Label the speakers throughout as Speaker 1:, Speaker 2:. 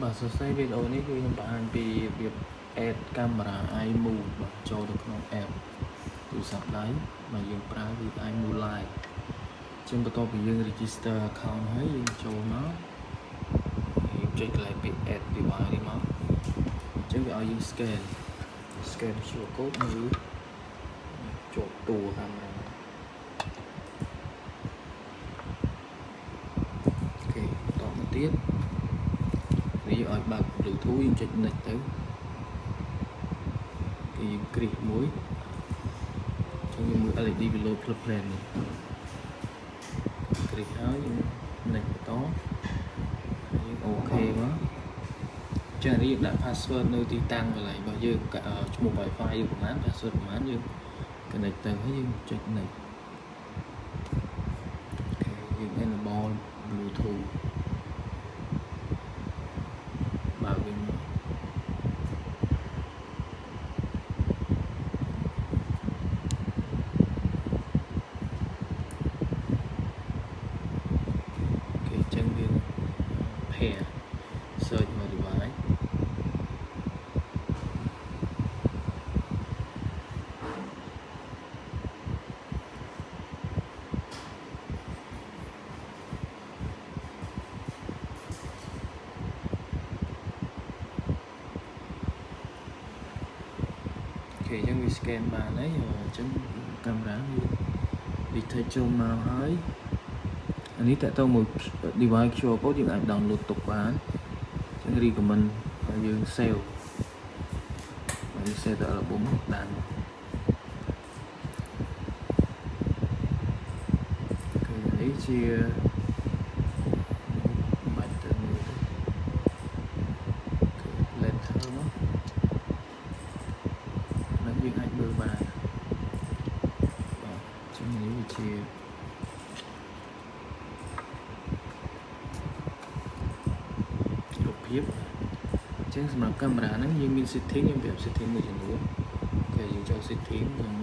Speaker 1: Bà sẽ xây video nàyគឺខ្ញុំបានពីរបៀប add camera iMove បាទចូលទៅក្នុង app ទូរស័ព្ទដៃមកយើងប្រើគឺ iMove Live ជាងបន្ទាប់ពីយើង register account ហើយយើងចូលមកយើងចុចកន្លែងពី add device នេះមកអញ្ចឹងវាឲ្យយើង scan QR code ឬជាប់តួកាមេរ៉ាអូខេបន្តមកទៀតវាឲ្យបើក Bluetooth យើងចុច next ទៅគេយើងគ្រីសមួយចឹងយើងមើល LED វាលោតភ្លឹបភ្លែននេះគ្រីសហើយយើង next បន្តយើងអូខេមកចឹងនេះដាក់ password នៅទីតាំងកន្លែងរបស់យើងឈ្មោះ Wi-Fi យើងប្រហែល password ប្រហែលយើង connect ទៅហើយយើងចុច next អូខេយើង enable Bluetooth បើវិញមកអូខេចឹងវា pair search មក device អូខេចឹងវា scan បានហើយអញ្ចឹងកាមេរ៉ាវា detect ចូលមកហើយអានេះតើតើមួយ device QR code យើងអាច download ទុកបានអញ្ចឹង recommend ឲ្យយើង save ទៅ album បានគឺនេះជាបាច់ទៅមើលទៅគឺ letter មកនឹងយើងអាចមើលបានបាទអញ្ចឹងនេះវាជារូបភាពអញ្ចឹងសម្រាប់កាមេរ៉ាហ្នឹងយើងមាន setting យើងប្រាប់ setting មួយចំនួនគេយើងចូល setting យើង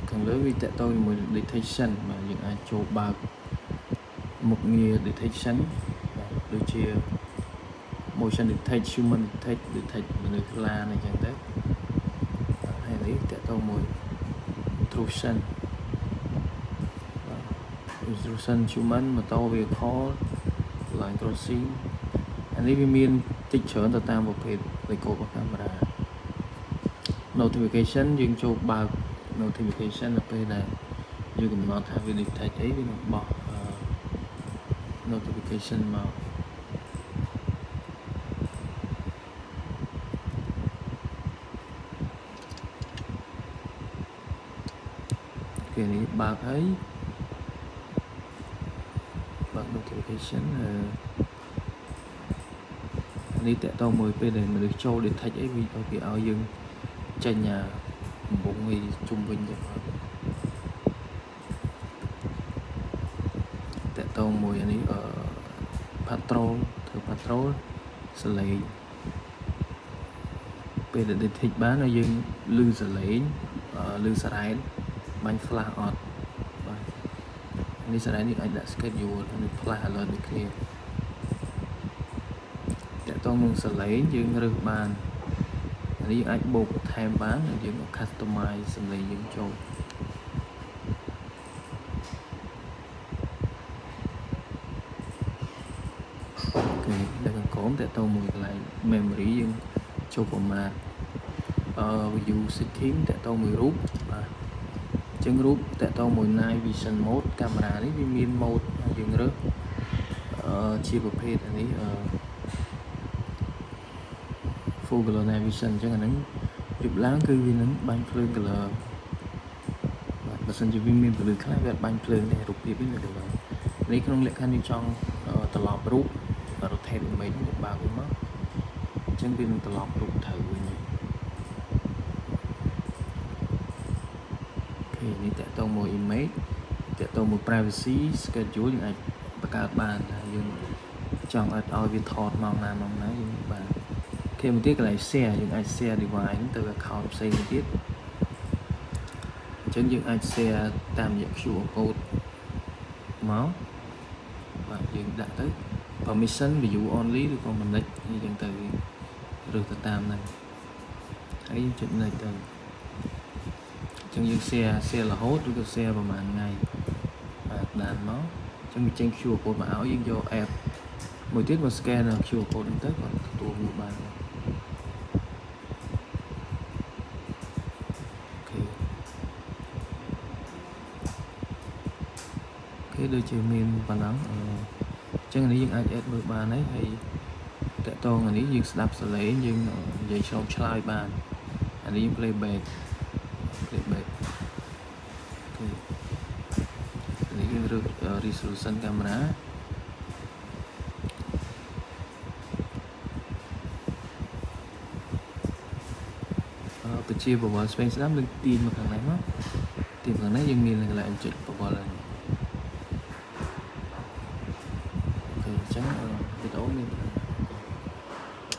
Speaker 1: ខាងលើវាតទៅជាមួយ detection បាទយើងអាចចូលបើកមុខងារ detection បាទដូចជា motion detect human detect មនុស្សខ្លាអញ្ចឹងទៅហើយនេះតទៅមួយ intrusion បាទ intrusion human motor vehicle line crossing អានេះវាមានតិចច្រើនទៅតាមប្រភេទនៃកូដរបស់កាមេរ៉ា notification យើងចូលបើក notification នៅពេលដែលយើងកំណត់ថាវា detect អីវានឹងបោះ notification មកគេនេះបើកហើយបើក notification នេះតើតមួយពេលដែលមនុស្សចូល detect អីវាគេឲ្យយើងចេញកំពុងវាជុំវិញទៅតើតមួយអានេះpatrol ធ្វើ patrol សលេងពេលដែល detect បានឲ្យយើងឮសលេងឮសារ៉ែនបាញ់ flash អត់បាទនេះសារ៉ែននេះអាចដាក់ schedule នេះ flash alert ដូចគ្នាតើតនឹងសលេងយើងរើសបាននេះអាចបូកបន្ថែមបានយើង customize សំឡេងយើងចូលអូខេដល់កន្លែងតើតមួយកន្លែង memory យើងចូលប្រមាណview setting តើតមួយរូបបាទអញ្ចឹងរូបតើតមួយ night vision mode កាមេរ៉ានេះវាមាន mode យើងរើសជាប្រភេទអានេះfull color night vision អញ្ចឹងអាហ្នឹងរៀបឡើងគឺវានឹងបាញ់ភ្លើង color បាទបើសិនជាវាមានពន្លឺខ្លាំងវាបាញ់ភ្លើងដែររូបភាពនេះនៅលើនេះក្នុងលក្ខខណ្ឌយើងចង់ត្រឡប់រូប rotate image បើកវាមកអញ្ចឹងវានឹងត្រឡប់រូបត្រូវវិញអូខេនេះតើតមួយ image តើតមួយ privacy schedule យើងអាចបង្កើតបានថាយើងចង់ឲ្យវាថតម៉ោងណាយើងបានគេមកទៀតកន្លែង share យើងអាច share device ទៅ account ផ្សេងទៀតអញ្ចឹងយើងអាច share តាមរយៈ QR code មក và dừng đã tới permission view only thì còn mình nick như dừng từ rồi từ tam này ấy chuyện này từ trong những xe là hốt rồi xe vào màn ngày và đàn nó trong mình tranh chùa của áo nhưng do app mỗi tiết mà scan là chùa cổ đến tới còn tù một bàn cái đôi chiều miền và nắng chân này những ai chết được bàn ấy thì tại to ngườiนี้ យើងស្ដាប់សលេងយើងនិយាយឆ្លងឆ្លើយបានអានេះយើង playback នេះយើងរើស resolution camera ប្រជាបវរស្វែងស្ដាំនឹងទាញមកខាងនេះមកទាញខាងនេះយើងមានកន្លែងចុចបវរឡើងអូខេអញ្ចឹងវីដេអូមាន